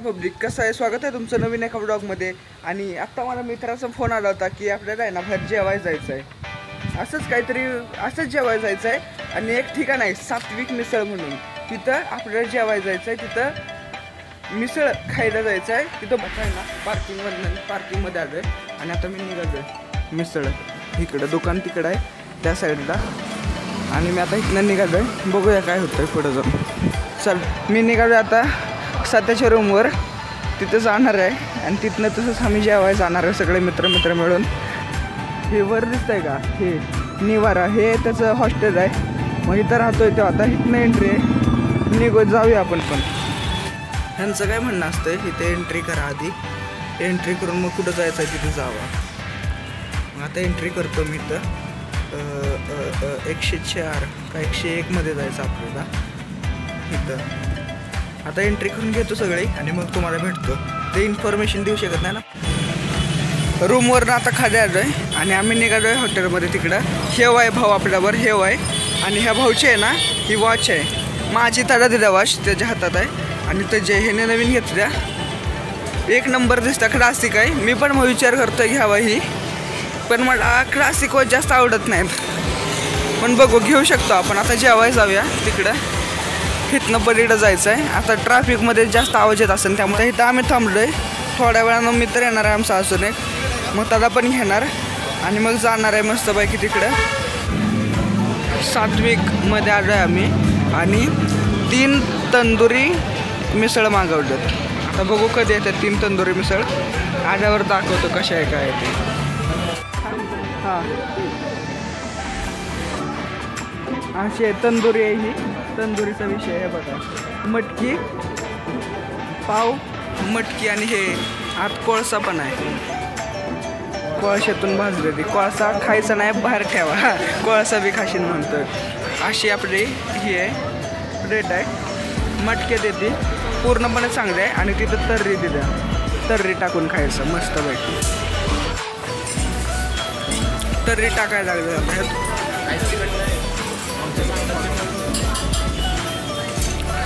Public, कसं आहे? स्वागत आहे तुमचं नवीन एका ब्लॉगमध्ये. आणि आत्ता मला मित्राचा फोन आला होता की आपल्याला आहे ना बाहेर जेवायला जायचं आहे, असंच काहीतरी, असंच जेवायला जायचं आहे. आणि एक ठिकाण आहे सात्विक मिसळ म्हणून, तिथं आपल्याला जेवायला जायचं आहे. तिथं मिसळ खायला जायचं आहे. तिथं बघा आहे ना पार्किंगमध्ये आलो आहे. आणि आता मी निघालो आहे मिसळ इकडं, दुकान तिकडं आहे त्या साईडला. आणि मी आता इथनं निघालो आहे, बघूया काय होतं आहे पुढं जाऊन. चल मी निघालो आता सध्याच्या रूमवर, तिथं जाणार आहे. आणि तिथनं तसंच आम्ही जेवायला जाणार आहे सगळे मित्र मिळून. हे वर दिसत आहे का, हे निवारा, हे त्याचं हॉस्टेल आहे. मग इथं राहतो आहे तो. आता इथनं एंट्री आहे, निघू जाऊया आपण. पण ह्यांचं काय म्हणणं असतं, इथे एंट्री करा, आधी एंट्री करून मग कुठं जायचं आहे तिथं जावा. मग आता एंट्री करतो मी इथं. 104 का 101 मध्ये जायचं आपल्याला इथं. आता एंट्री करून घेतो सगळे आणि मग तुम्हाला भेटतो. ते इन्फॉर्मेशन देऊ शकत नाही ना. रूमवरनं आता खाली आलो आहे आणि आम्ही निघालो आहे हॉटेलमध्ये. तिकडं हेव आहे भाऊ आपल्यावर, हेव आहे. आणि ह्या भाऊची आहे ना ही वॉच आहे, माझी त्याला दिल्या वॉच त्याच्या हातात आहे. आणि त्याचे ह्याने नवीन घेतल्या, एक नंबर दिसता, क्लासिक आहे. मी पण मग विचार करतो आहे घ्यावा ही, पण मला क्लासिक वॉच जास्त आवडत नाहीत. पण बघू, घेऊ शकतो आपण. आता जेवायला जाऊया तिकडं, इथनं पलीकडं जायचं आहे. आता ट्रॅफिकमध्ये जास्त आवाज येत असेल, त्यामुळे इथं आम्ही थांबलो आहे. थोड्या वेळानं मित्र येणार आहे आमचा असून एक, मग त्याला पण घेणार आणि मग जाणार आहे मस्तपैकी तिकडं. सात्विकमध्ये आलो आहे आम्ही आणि 3 तंदुरी मिसळ मागवल्यात. आता बघू कधी येतात 3 तंदुरी मिसळ, आल्यावर दाखवतो कशा आहे काय ते. हां, अशी आहे तंदुरी आहे ही. तंदुरीचा विषय आहे बघा, मटकी पाव, मटकी आणि हे आत कोळसा पण आहे, कोळशातून भाजलेली. कोळसा खायचा नाही, बाहेर ठेवा, कोळसा बी खाशीन म्हणतो. अशी आपली ही आहे, प्लेट आहे. मटके देते पूर्णपणे चांगले आहे. आणि तिथं तर्री दिल्या, तर्री टाकून खायचं मस्त पैकी. तर्री टाकायला लागलं आपल्यात.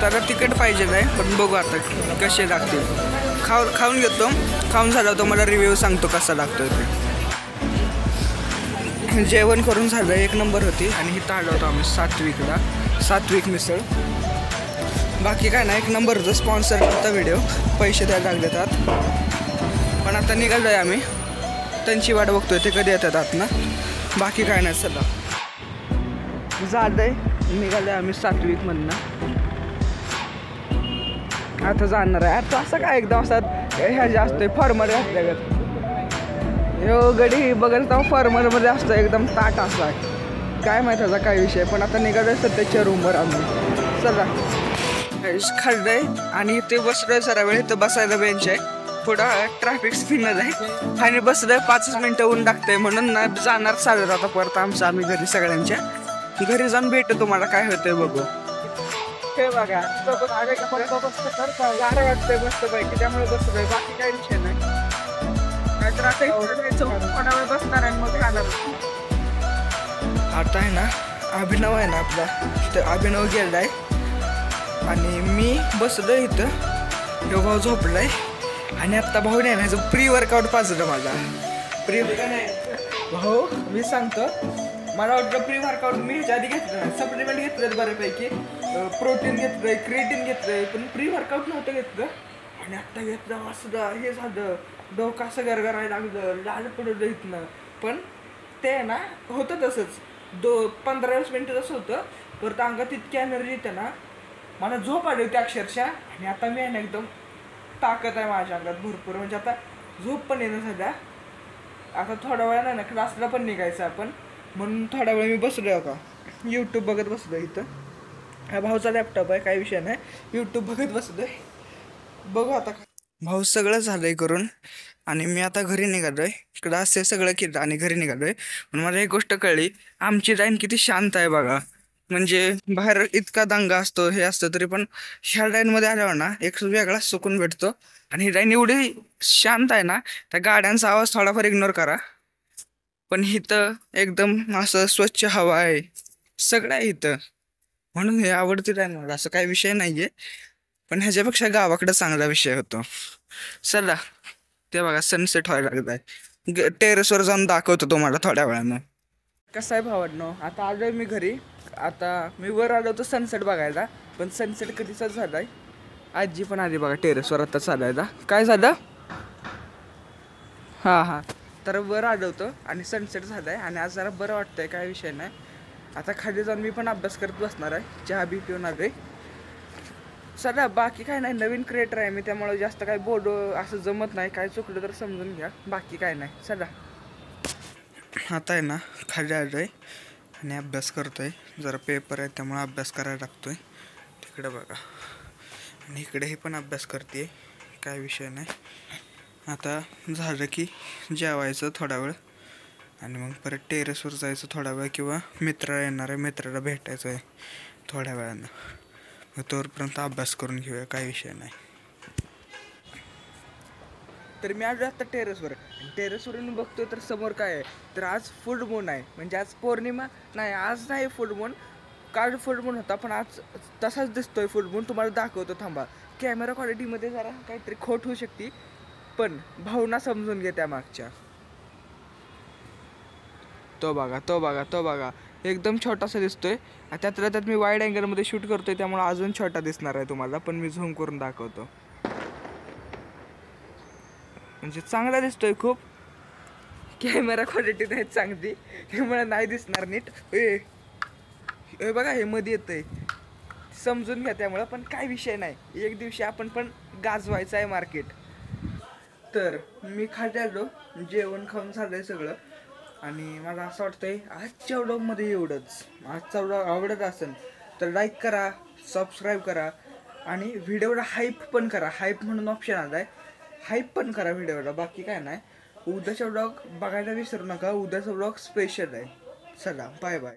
त्याला तिखट पाहिजे नाही, पण बघू आता कसे लागतील. खाऊन घेतो, खाऊन झालं तर मला रिव्ह्यू सांगतो कसा लागतो ते. जेवण करून झालं, 1 नंबर होती. आणि इथं आलो होतो आम्ही सात्विकला, सात्विक मिसळ. बाकी काय नाही, 1 नंबर होतं. स्पॉन्सर होता व्हिडिओ, पैसे द्यायला लागले त्यात. पण आता निघालो आहे आम्ही, त्यांची वाट बघतोय ते कधी येतात आतनं. बाकी काय नाही, चला झालं आहे. निघालो आहे आम्ही सात्विकमधनं, आता जाणार आहे. आता असं काय एकदम असतात ह्या जास्त फॉर्मल घातल्यागत, हो गडी बघत जाऊ फॉर्मलमध्ये असतं एकदम ताट असा, काय माहीत त्याचा काय विषय. पण आता निघालोय सध्याच्या रूमवर आम्ही. चला खाल्लंय आणि इथे बसलोय जरा वेळ. इथं बसायला बेंच आहे, पुढं ट्रॅफिक स्पिनर आहे. आणि बसलोय 5 मिनटं ऊन टाकतंय म्हणून ना जाणार चालत आता परत आमचं आम्ही घरी. सगळ्यांच्या घरी जाऊन भेटतो तुम्हाला काय होतंय बघू. हे बघा गारं वाटतंय मस्त पैकी, त्यामुळे बसलोय. बाकी काही विषय नाही. नाहीतर आता थोडा वेळ बसणार आणि मग खाणार. आता आहे ना अभिनव आहे ना आपला, तर अभिनव गेलाय आणि मी बसलो इथं. ह्यो भाऊ झोपलाय. आणि आत्ता भाऊ नाही ना प्री वर्कआउट पाजलं मला. प्री भाऊ मी सांगतो, मला वाटतं प्री वर्कआउट मी ह्याच्या आधी घेतलं नाही. सप्लिमेंट घेतलं बऱ्यापैकी, प्रोटीन घेतलंय, क्रिएटिन घेतलंय, पण प्री वर्कआउट नव्हतं घेतलं. आणि आत्ता घेतलं असं हे झालं, डोकं असं गरगरायला लागलं, लाल पडलं इथनं. पण ते ना होतं तसंच, 15-20 मिनटं तसं होतं. परत अंगात इतकी एनर्जी येते ना, मला झोप आली होती अक्षरशः. आणि आता मी आहे ना एकदम ताकद आहे माझ्या अंगात भरपूर. म्हणजे आता झोप पण येणं झाल्या. आता थोड्या वेळा ना क्लासला पण निघायचं आपण, म्हणून थोडा वेळ मी बसलोय का यूट्यूब बघत बसलो इथं. हा भाऊचा लॅपटॉप आहे, काही विषय नाही, यूट्यूब बघत बसलोय. बघू आता. भाऊ सगळं झालंय करून आणि मी आता घरी निघालोय. क्लास हे सगळं केलं आणि घरी निघालोय. पण मला एक गोष्ट कळली, आमची लाईन किती शांत आहे बघा. म्हणजे बाहेर इतका दंगा असतो, हे असतं, तरी पण ह्या लाईनमध्ये आल्यावर ना एक वेगळा सुकून भेटतो. आणि ही लाईन एवढी शांत आहे ना, त्या गाड्यांचा आवाज थोडाफार इग्नोर करा, पण इथं एकदम असं स्वच्छ हवा आहे, सगळं आहे इथं. म्हणून हे आवडते लाईन मला, असं काही विषय नाही आहे. पण ह्याच्यापेक्षा गावाकडे चांगला विषय होतो. चला ते बघा सनसेट व्हायला लागत आहे. टेरेसवर जाऊन दाखवतो तुम्हाला थोड्या वेळानं. कसं आहे भावांनो, आता आलोय मी घरी. आता मी वर आलो होतो सनसेट बघायला, पण सनसेट कधीचाच झालाय. आजी पण आली बघा टेरेसवर आता चालायला. काय झालं? हां तर वर आलो होतो आणि सनसेट झालाय आणि आज जरा बरं वाटतंय, काय विषय नाही. आता खाली जाऊन मी पण अभ्यास करत बसणार आहे. चहा बी पिऊन आलोय. चला बाकी काय नाही, नवीन क्रिएटर आहे मी, त्यामुळे जास्त काय बोलू असं जमत नाही. काय चुकलं तर समजून घ्या, बाकी काय नाही. चला आता आहे ना खाली आलोय आणि अभ्यास करतोय. जरा पेपर आहे त्यामुळे अभ्यास करायला लागतोय. तिकडे बघा आणि इकडे हे पण अभ्यास करते, काय विषय नाही. आता झालं की जेवायचं थोडा वेळ आणि मग परत टेरेसवर जायचं थोडा वेळ, किंवा मित्र येणार आहे, मित्राला भेटायचं आहे थोड्या वेळानं. मग तोपर्यंत अभ्यास करून घेऊया, काय विषय नाही. तर मी आलो आता टेरेसवर. टेरेसवरून बघतोय तर समोर काय आहे, तर आज फुल मून आहे. म्हणजे आज पौर्णिमा नाही, आज नाही फुल मून. काल फुल मून होता, पण आज तसाच दिसतोय फुल मून. तुम्हाला दाखवतो थांबा. कॅमेरा क्वालिटीमध्ये जरा काहीतरी खोट होऊ शकते, पण भावना समजून घ्या त्या मागच्या. तो बघा तो बघा तो बघा, एकदम छोटासा दिसतोय. त्यातल्या त्यात मी वाईड अँगलमध्ये शूट करतोय, त्यामुळे अजून छोटा दिसणार आहे तुम्हाला, पण मी झूम करून दाखवतो. म्हणजे चांगला दिसतोय खूप. कॅमेरा क्वालिटी नाही चांगली, त्यामुळे नाही दिसणार नीट. हे बघा हे मध्ये येतंय, समजून घ्या त्यामुळं. पण काय विषय नाही, एक दिवशी आपण पण गाजवायचं आहे मार्केट. तर मी खाली आलो, जेवण खाऊन झालंय सगळं. आणि मला असं वाटतंय आजच्या व्लॉगमध्ये एवढंच. आजचा व्लॉग आवडत असेल तर लाईक करा, सबस्क्राईब करा आणि व्हिडिओला हाईप पण करा. हाईप म्हणून ऑप्शन आला आहे, हाईप पण करा व्हिडिओला. बाकी काय नाही. उद्याचा व्लॉग बघायला विसरू नका, उद्याचा व्लॉग स्पेशल आहे. चला बाय बाय.